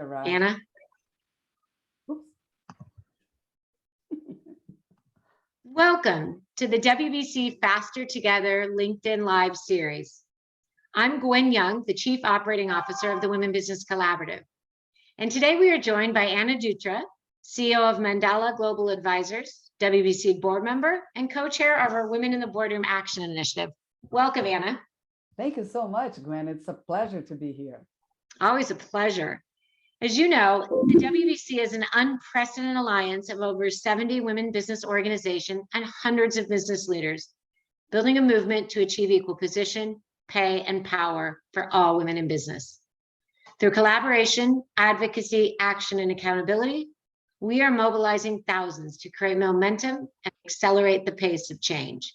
Correct. Anna? Oops. Welcome to the WBC Faster Together LinkedIn Live series. I'm Gwen Young, the Chief Operating Officer of the Women Business Collaborative. And today we are joined by Anna Dutra, CEO of Mandala Global Advisors, WBC board member, and co-chair of our Women in the Boardroom Action Initiative. Welcome, Anna. Thank you so much, Gwen. It's a pleasure to be here. Always a pleasure. As you know, the WBC is an unprecedented alliance of over 70 women business organizations and hundreds of business leaders, building a movement to achieve equal position, pay, and power for all women in business. Through collaboration, advocacy, action, and accountability, we are mobilizing thousands to create momentum and accelerate the pace of change.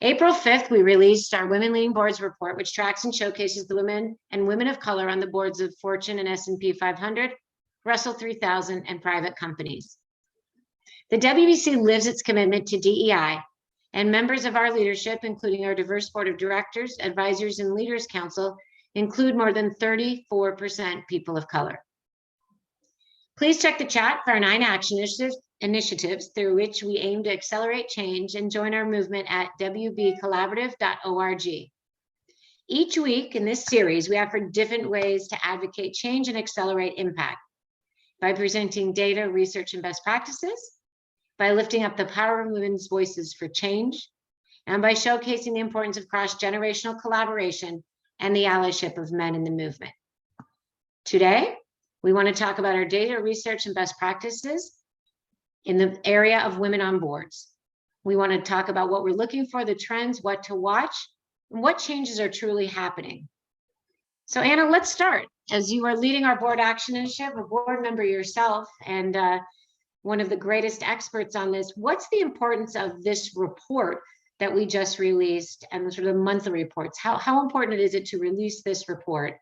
April 5th, we released our Women Leading Boards report, which tracks and showcases the women and women of color on the boards of Fortune and S&P 500, Russell 3000, and private companies. The WBC lives its commitment to DEI, and members of our leadership, including our diverse board of directors, advisors, and leaders council, include more than 34% people of color. Please check the chat for our 9 action initiatives through which we aim to accelerate change, and join our movement at wbcollaborative.org. Each week in this series, we offer different ways to advocate change and accelerate impact by presenting data, research, and best practices, by lifting up the power of women's voices for change, and by showcasing the importance of cross-generational collaboration and the allyship of men in the movement. Today, we want to talk about our data, research, and best practices in the area of women on boards. We want to talk about what we're looking for, the trends, what to watch, and what changes are truly happening. So Anna, let's start. As you are leading our board action initiative, a board member yourself, and one of the greatest experts on this, what's the importance of this report that we just released, and the sort of monthly reports? How important is it to release this report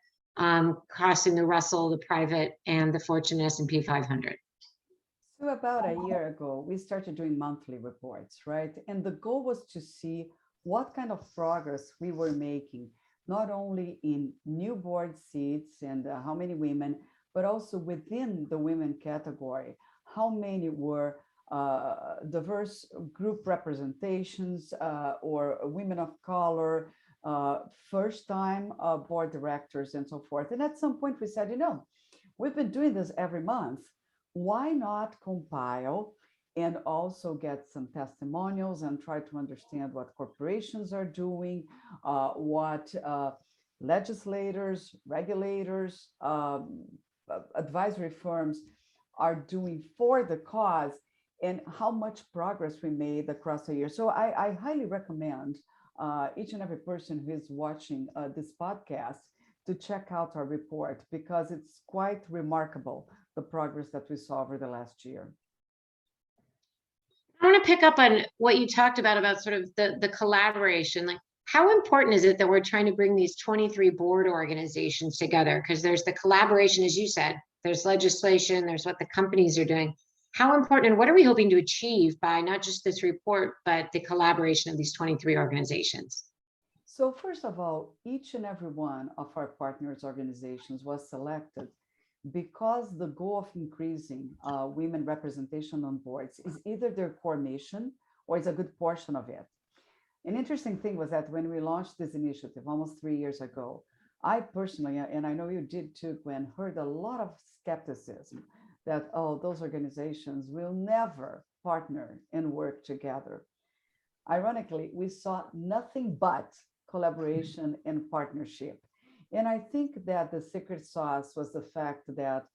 crossing the Russell, the private, and the Fortune S&P 500? So about a year ago, we started doing monthly reports, right? And the goal was to see what kind of progress we were making, not only in new board seats and how many women, but also within the women category, how many were diverse group representations or women of color, first-time board directors, and so forth. And at some point we said, we've been doing this every month. Why not compile and also get some testimonials and try to understand what corporations are doing, what legislators, regulators, advisory firms are doing for the cause, and how much progress we made across the year. So I highly recommend each and every person who is watching this podcast to check out our report, because it's quite remarkable, the progress that we saw over the last year. I want to pick up on what you talked about sort of the collaboration. Like, how important is it that we're trying to bring these 23 board organizations together? Because there's the collaboration, as you said, there's legislation, there's what the companies are doing. How important, and what are we hoping to achieve by not just this report, but the collaboration of these 23 organizations? So first of all, each and every one of our partners organizations was selected because the goal of increasing women representation on boards is either their core mission or is a good portion of it. An interesting thing was that when we launched this initiative almost 3 years ago, I personally, and I know you did too, Gwen, heard a lot of skepticism that, oh, those organizations will never partner and work together. Ironically, we saw nothing but collaboration and partnership. And I think that the secret sauce was the fact that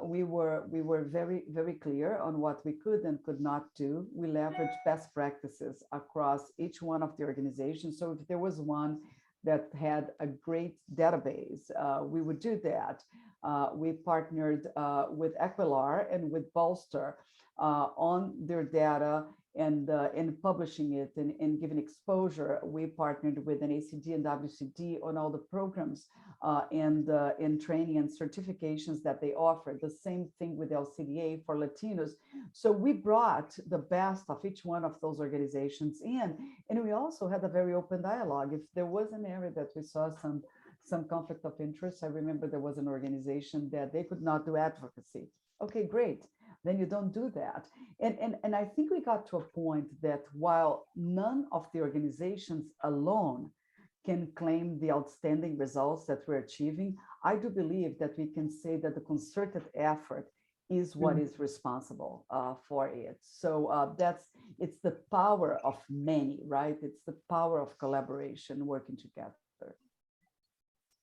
we were very, very clear on what we could and could not do. We leveraged best practices across each one of the organizations. So if there was one that had a great database, we would do that. We partnered with Equilar and with Bolster on their data and publishing it and giving exposure. We partnered with an ACD and WCD on all the programs and training and certifications that they offer. The same thing with LCDA for Latinos. So we brought the best of each one of those organizations in, and we also had a very open dialogue. If there was an area that we saw some conflict of interest. I remember there was an organization that they could not do advocacy. Okay, great. Then you don't do that. And I think we got to a point that while none of the organizations alone can claim the outstanding results that we're achieving, I do believe that we can say that the concerted effort is what is responsible for it. So it's the power of many, right? It's the power of collaboration working together.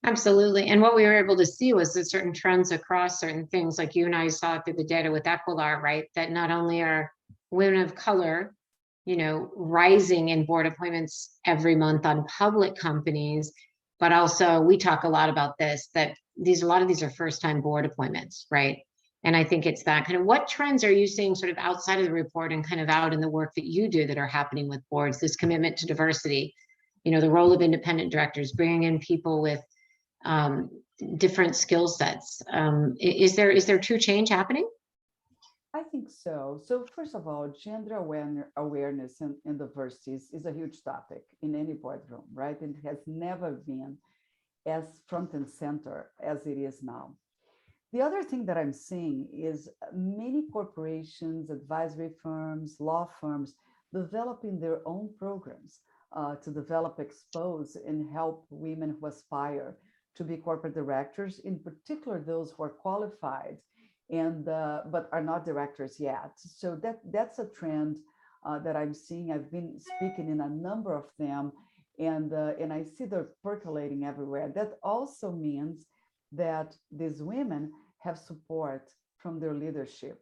Absolutely. And what we were able to see was that certain trends across certain things, like you and I saw through the data with Equilar, right? That not only are women of color, rising in board appointments every month on public companies, but also we talk a lot about this, that a lot of these are first time board appointments, right? And I think it's that kind of, what trends are you seeing sort of outside of the report and kind of out in the work that you do that are happening with boards, this commitment to diversity, the role of independent directors, bringing in people with different skill sets. Is there true change happening? I think so. So first of all, gender awareness and diversity is a huge topic in any boardroom, right? It has never been as front and center as it is now. The other thing that I'm seeing is many corporations, advisory firms, law firms developing their own programs to develop, expose, and help women who aspire to be corporate directors, in particular those who are qualified and but are not directors yet. So that's a trend that I'm seeing. I've been speaking in a number of them, and I see they're percolating everywhere. That also means that these women have support from their leadership.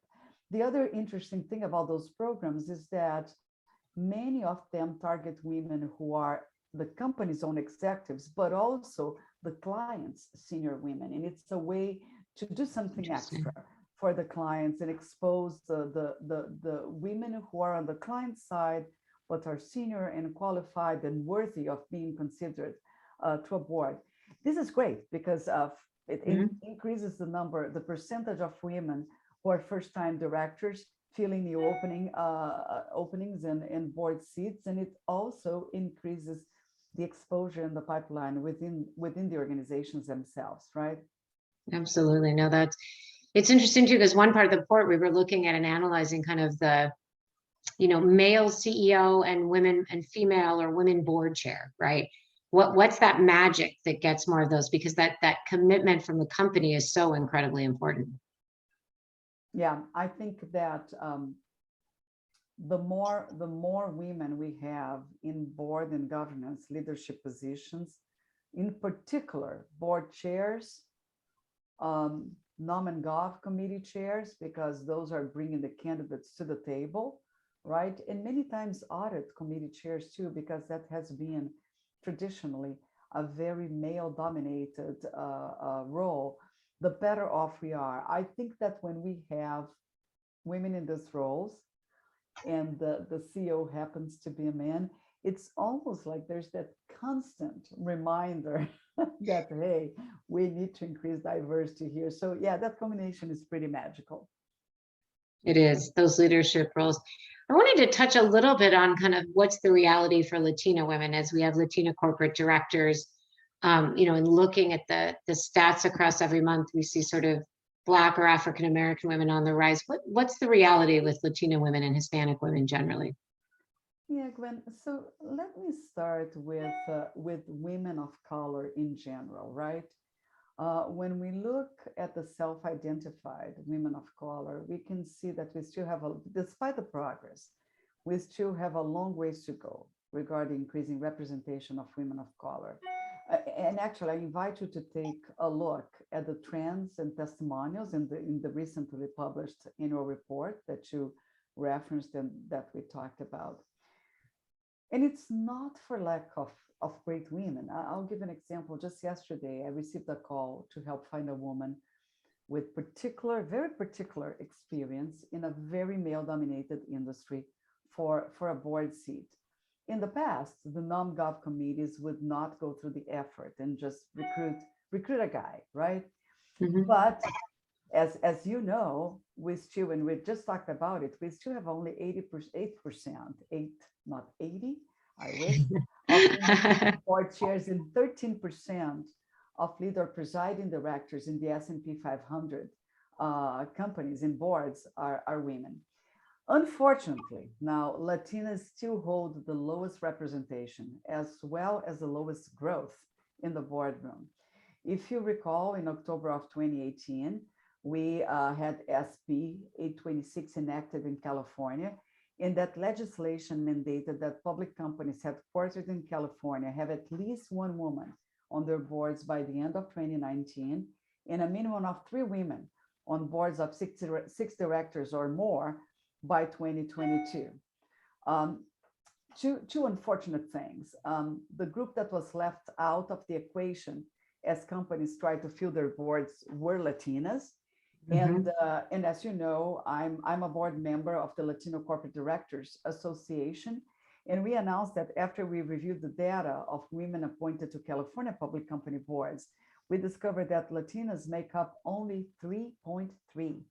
The other interesting thing about those programs is that many of them target women who are the company's own executives, but also the client's senior women. And it's a way to do something extra for the clients and expose the women who are on the client side, but are senior and qualified and worthy of being considered to a board. This is great because it increases the percentage of women who are first-time directors filling the openings and board seats, and it also increases the exposure in the pipeline within the organizations themselves, right? Absolutely. No, it's interesting too, because one part of the report we were looking at and analyzing kind of the, male CEO and women and female or women board chair, right? What's that magic that gets more of those? Because that commitment from the company is so incredibly important. Yeah, I think that the more women we have in board and governance leadership positions, in particular board chairs, nom and gov committee chairs, because those are bringing the candidates to the table, right? And many times audit committee chairs too, because that has been traditionally a very male-dominated role, the better off we are. I think that when we have women in these roles and the CEO happens to be a man, it's almost like there's that constant reminder that, hey, we need to increase diversity here. So yeah, that combination is pretty magical. It is, those leadership roles. I wanted to touch a little bit on kind of what's the reality for Latina women as we have Latina corporate directors, and looking at the stats across every month, we see sort of Black or African-American women on the rise. What's the reality with Latina women and Hispanic women generally? Yeah, Gwen. So let me start with women of color in general, right? When we look at the self-identified women of color, we can see that we still have, despite the progress, we still have a long ways to go regarding increasing representation of women of color. And actually, I invite you to take a look at the trends and testimonials in the recently published annual report that you referenced and that we talked about. And it's not for lack of great women. I'll give an example. Just yesterday, I received a call to help find a woman with very particular experience in a very male-dominated industry for a board seat. In the past, the nom-gov committees would not go through the effort and just recruit a guy, right? Mm-hmm. But as you know, we still, and we just talked about it, we still have only 8%, not 80, I wish, of board chairs and 13% of lead or presiding directors in the S&P 500 companies and boards are women. Unfortunately, now Latinas still hold the lowest representation as well as the lowest growth in the boardroom. If you recall, in October of 2018, we had SB 826 enacted in California, and that legislation mandated that public companies headquartered in California have at least one woman on their boards by the end of 2019, and a minimum of 3 women on boards of six directors or more by 2022. Two unfortunate things. The group that was left out of the equation as companies try to fill their boards were Latinas. And as you know, I'm a board member of the Latino Corporate Directors Association. And we announced that after we reviewed the data of women appointed to California public company boards, we discovered that Latinas make up only 3.3%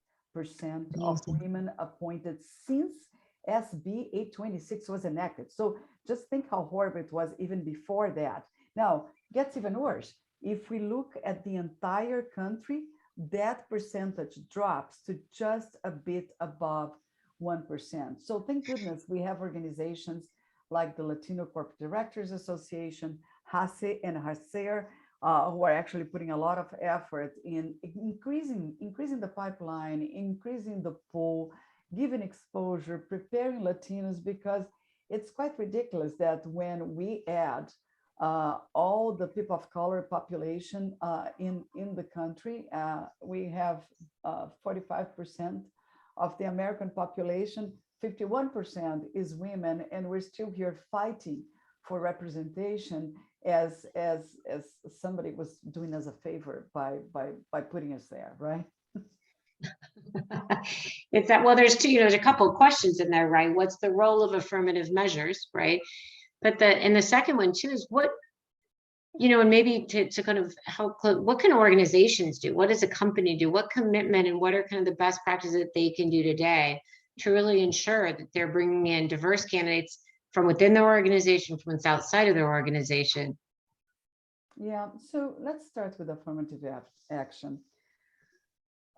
of women appointed since SB 826 was enacted. So just think how horrible it was even before that. Now, gets even worse. If we look at the entire country, that percentage drops to just a bit above 1%. So thank goodness we have organizations like the Latino Corporate Directors Association, HACE and HACER, who are actually putting a lot of effort in increasing the pipeline, increasing the pool, giving exposure, preparing Latinos, because it's quite ridiculous that when we add all the people of color population in the country, we have 45% of the American population, 51% is women, and we're still here fighting for representation as somebody was doing us a favor by putting us there, right? It's that, well, there's there's a couple of questions in there, right? What's the role of affirmative measures, right? But the second one too is what, and maybe to kind of help, what can organizations do? What does a company do? What commitment and what are kind of the best practices that they can do today to really ensure that they're bringing in diverse candidates from within their organization, from outside of their organization? Yeah, so let's start with affirmative action.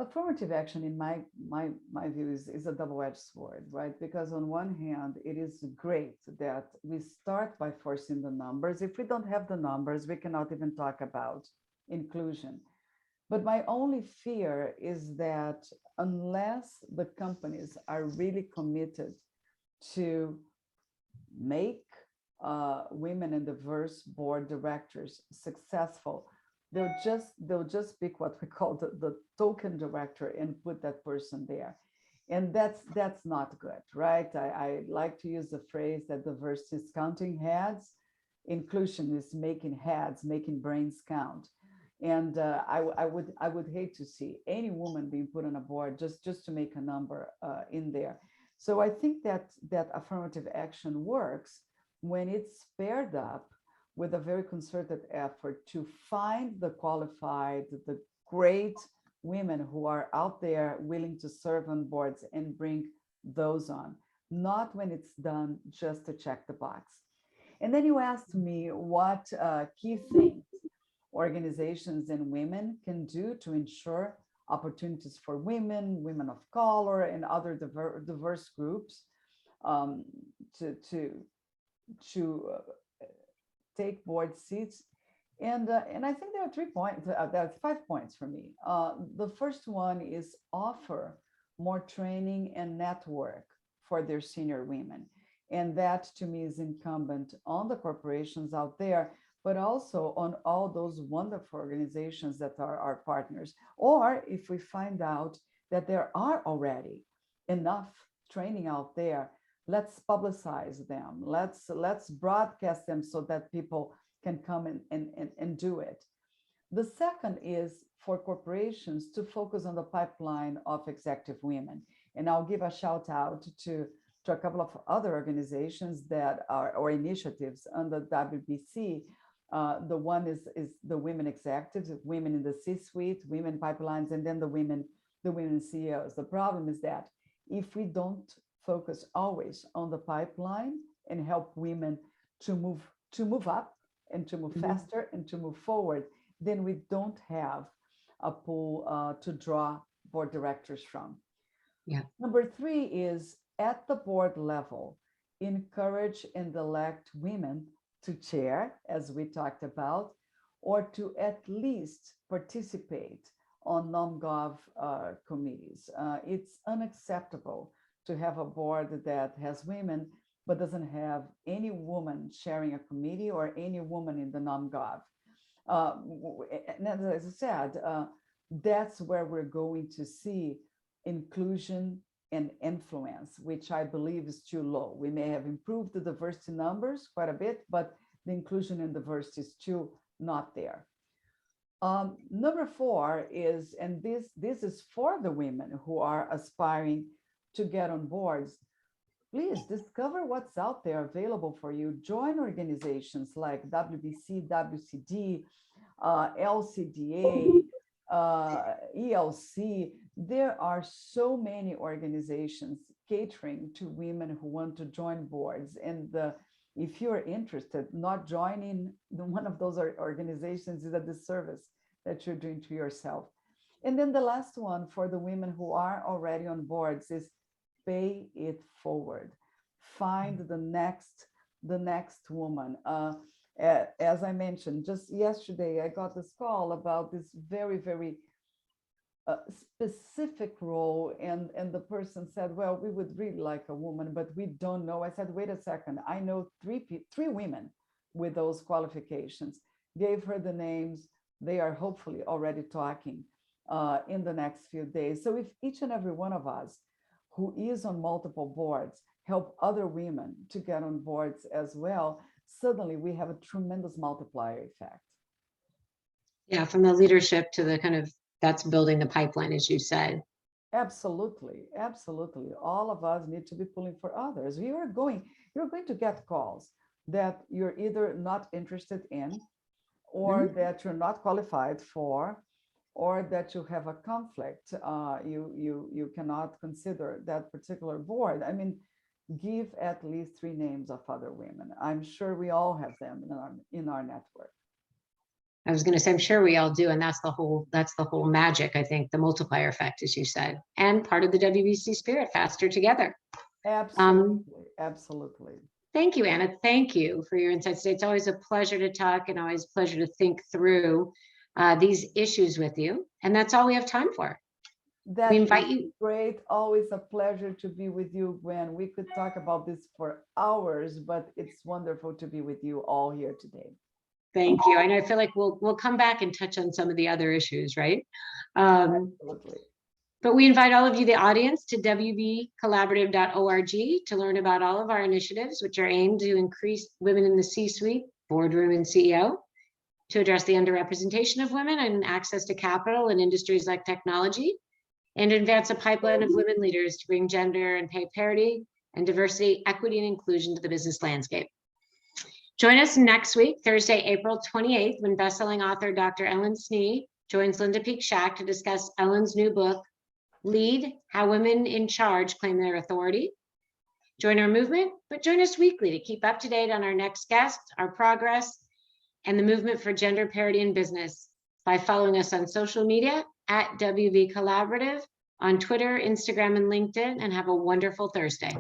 Affirmative action, in my view, is a double-edged sword, right? Because on one hand, it is great that we start by forcing the numbers. If we don't have the numbers, we cannot even talk about inclusion. But my only fear is that unless the companies are really committed to make women and diverse board directors successful, they'll just pick what we call the token director and put that person there. And that's not good, right? I like to use the phrase that diversity is counting heads, inclusion is making heads, making brains count. And I would hate to see any woman being put on a board just to make a number in there. So I think that affirmative action works when it's paired up with a very concerted effort to find the qualified, the great women who are out there willing to serve on boards and bring those on, not when it's done just to check the box. And then you asked me what key things organizations and women can do to ensure opportunities for women, women of color, and other diverse groups to take board seats. And I think there are 3 points, there are 5 points for me. The first one is offer more training and network for their senior women. And that to me is incumbent on the corporations out there, but also on all those wonderful organizations that are our partners. Or if we find out that there are already enough training out there, let's publicize them. Let's broadcast them so that people can come and do it. The second is for corporations to focus on the pipeline of executive women. And I'll give a shout out to a couple of other organizations that are, or initiatives under WBC. The one is the women executives, women in the C-suite, women pipelines, and then the women CEOs. The problem is that if we don't focus always on the pipeline and help women to move up and to move faster and to move forward, then we don't have a pool to draw board directors from. Yeah. Number 3 is at the board level, encourage and elect women to chair, as we talked about, or to at least participate on non-gov committees. It's unacceptable to have a board that has women but doesn't have any woman chairing a committee or any woman in the non-gov. And as I said, that's where we're going to see inclusion and influence, which I believe is too low. We may have improved the diversity numbers quite a bit, but the inclusion and diversity is still not there. Number 4 is, and this is for the women who are aspiring to get on boards, please discover what's out there available for you. Join organizations like WBC, WCD, LCDA, ELC. There are so many organizations catering to women who want to join boards. And if you're interested, not joining one of those organizations is a disservice that you're doing to yourself. And then the last one for the women who are already on boards is pay it forward. Find the next woman. As I mentioned, just yesterday, I got this call about this very, very specific role. And the person said, well, we would really like a woman, but we don't know. I said, wait a second. I know three women with those qualifications. Gave her the names. They are hopefully already talking in the next few days. So if each and every one of us who is on multiple boards help other women to get on boards as well, suddenly we have a tremendous multiplier effect. Yeah, from the leadership to the kind of, that's building the pipeline, as you said. Absolutely, absolutely. All of us need to be pulling for others. You're going to get calls that you're either not interested in, or that you're not qualified for, or that you have a conflict. You cannot consider that particular board. I mean, give at least 3 names of other women. I'm sure we all have them in our network. I was going to say, I'm sure we all do. And that's the whole magic, I think, the multiplier effect, as you said, and part of the WBC spirit, faster together. Absolutely, absolutely. Thank you, Anna. Thank you for your insights today. It's always a pleasure to talk and always a pleasure to think through these issues with you. And that's all we have time for. That we invite you. Great. Always a pleasure to be with you, Gwen. We could talk about this for hours, but it's wonderful to be with you all here today. Thank you. And I feel like we'll come back and touch on some of the other issues, right? Absolutely. But we invite all of you, the audience, to wbcollaborative.org to learn about all of our initiatives, which are aimed to increase women in the C-suite, boardroom, and CEO, to address the underrepresentation of women and access to capital in industries like technology, and advance a pipeline of women leaders to bring gender and pay parity and diversity, equity, and inclusion to the business landscape. Join us next week, Thursday, April 28th, when bestselling author Dr. Ellen Snee joins Linda Peak-Shack to discuss Ellen's new book, Lead: How Women in Charge Claim Their Authority. Join our movement, but join us weekly to keep up to date on our next guest, our progress, and the movement for gender parity in business by following us on social media at WB Collaborative on Twitter, Instagram, and LinkedIn, and have a wonderful Thursday.